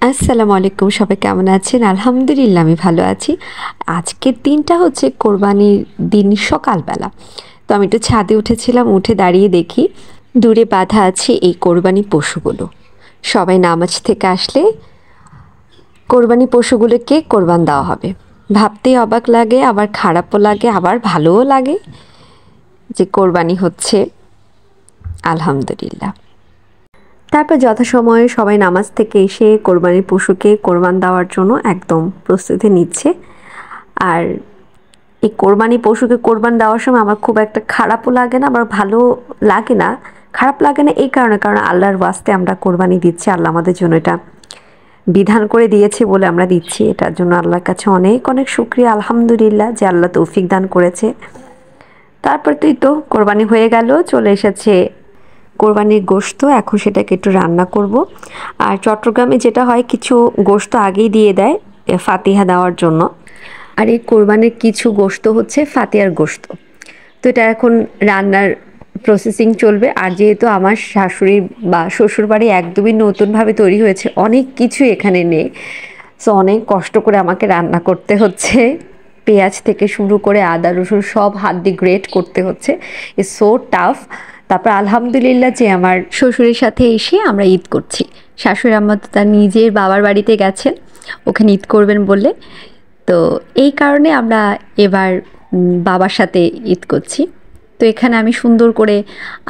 আসসালামু আলাইকুম, সবাই কেমন আছেন? আলহামদুলিল্লাহ আমি ভালো আছি। আজকের দিনটা হচ্ছে কোরবানির দিন সকালবেলা। তো আমি একটু ছাদে উঠেছিলাম, উঠে দাঁড়িয়ে দেখি দূরে বাঁধা আছে এই কোরবানি পশুগুলো। সবাই নামাজ থেকে আসলে কোরবানি পশুগুলোকে কোরবান দেওয়া হবে। ভাবতেই অবাক লাগে, আবার খারাপও লাগে, আবার ভালোও লাগে যে কোরবানি হচ্ছে। আলহামদুলিল্লাহ। তারপর যথাসময়ে সবাই নামাজ থেকে এসে কোরবানির পশুকে কোরবান দেওয়ার জন্য একদম প্রস্তুতি নিচ্ছে। আর এই কোরবানি পশুকে কোরবান দেওয়ার সময় আমার খুব একটা খারাপও লাগে না, আবার ভালো লাগে না। খারাপ লাগে না এই কারণে, কারণ আল্লাহর ওয়াস্তে আমরা কোরবানি দিচ্ছি, আল্লাহ আমাদের জন্য এটা বিধান করে দিয়েছে বলে আমরা দিচ্ছি। এটার জন্য আল্লাহর কাছে অনেক অনেক শুকরিয়া, আলহামদুলিল্লাহ যে আল্লাহ তৌফিক দান করেছে। তারপর তো কোরবানি হয়ে গেল, চলে এসেছে কোরবানির গোশত। এখন সেটাকে একটু রান্না করব। আর চট্টগ্রামে যেটা হয়, কিছু গোশত আগেই দিয়ে দেয় ফাতিহা দেওয়ার জন্য। আর এই কোরবানির কিছু গোশত হচ্ছে ফাতিহার গোশত। তো এটা এখন রান্নার প্রসেসিং চলবে। আর যেহেতু আমার শাশুড়ি বা শ্বশুরবাড়ি একদমই নতুনভাবে তৈরি হয়েছে, অনেক কিছু এখানে নেই, সো অনেক কষ্ট করে আমাকে রান্না করতে হচ্ছে। পেঁয়াজ থেকে শুরু করে আদা রসুন সব হাত দিয়ে গ্রেট করতে হচ্ছে। It's so tough. তারপর আলহামদুলিল্লাহ যে আমার শ্বশুরের সাথে এসে আমরা ঈদ করছি। শাশুড়ি আম্মা তো তার নিজের বাবার বাড়িতে গেছেন ওখানে ঈদ করবেন বলে। তো এই কারণে আমরা এবার বাবার সাথে ঈদ করছি। তো এখানে আমি সুন্দর করে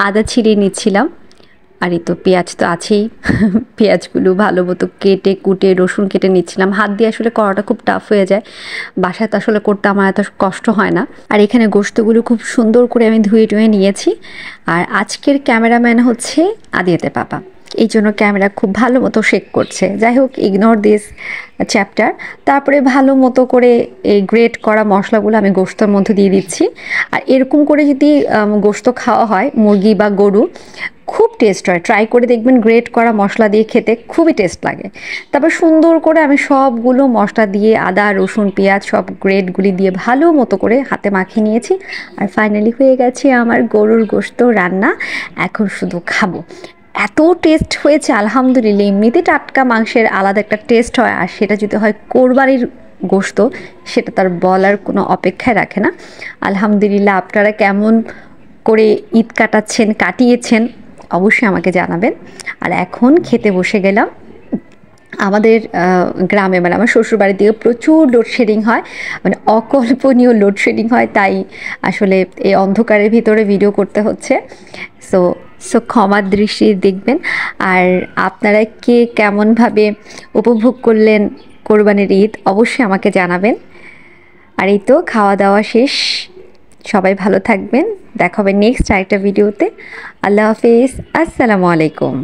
আদা ছিঁড়ে নিচ্ছিলাম। আর এই তো পেঁয়াজ তো আছেই, পেঁয়াজগুলো ভালো মতো কেটে কুটে রসুন কেটে নিচ্ছিলাম। হাত দিয়ে আসলে করাটা খুব টাফ হয়ে যায়, বাসায় তো আসলে করতে আমার এত কষ্ট হয় না। আর এখানে গোশতগুলো খুব সুন্দর করে আমি ধুয়ে টুয়ে নিয়েছি। আর আজকের ক্যামেরাম্যান হচ্ছে আদিয়াতে পাপা, এই জন্য ক্যামেরা খুব ভালো মতো শেক করছে। যাই হোক, ইগনোর দিস চ্যাপ্টার। তারপরে ভালো মতো করে এই গ্রেট করা মশলাগুলো আমি গোশতের মধ্যে দিয়ে দিচ্ছি। আর এরকম করে যদি গোশত খাওয়া হয়, মুরগি বা গরু, খুব টেস্ট হয়। ট্রাই করে দেখবেন, গ্রেট করা মশলা দিয়ে খেতে খুবই টেস্ট লাগে। তারপর সুন্দর করে আমি সবগুলো মশলা দিয়ে আদা রসুন পেঁয়াজ সব গ্রেটগুলি দিয়ে ভালো মতো করে হাতে মাখিয়ে নিয়েছি। আর ফাইনালি হয়ে গেছে আমার গরুর গোশত রান্না। এখন শুধু খাবো। এত টেস্ট হয়েছে আলহামদুলিল্লাহ। এমনিতে টাটকা মাংসের আলাদা একটা টেস্ট হয়, আর সেটা যদি হয় কোরবানির গোশত, সেটা তার বলার কোনো অপেক্ষায় রাখে না। আলহামদুলিল্লাহ। আপনারা কেমন করে ঈদ কাটিয়েছেন অবশ্যই আমাকে জানাবেন। আর এখন খেতে বসে গেলাম। আমাদের গ্রামে মানে আমার শ্বশুরবাড়ির দিকে প্রচুর লোডশেডিং হয়, মানে অকল্পনীয় লোডশেডিং হয়। তাই আসলে এই অন্ধকারের ভিতরে ভিডিও করতে হচ্ছে। সো সো ক্ষমার দৃষ্টি দেখবেন। আর আপনারা কে কেমনভাবে উপভোগ করলেন কোরবানির ঈদ অবশ্যই আমাকে জানাবেন। আর এই তো খাওয়া দাওয়া শেষ। সবাই ভালো থাকবেন। দেখা হবে নেক্সট আরেকটা ভিডিওতে। আল্লাহ হাফেজ। আসসালামু আলাইকুম।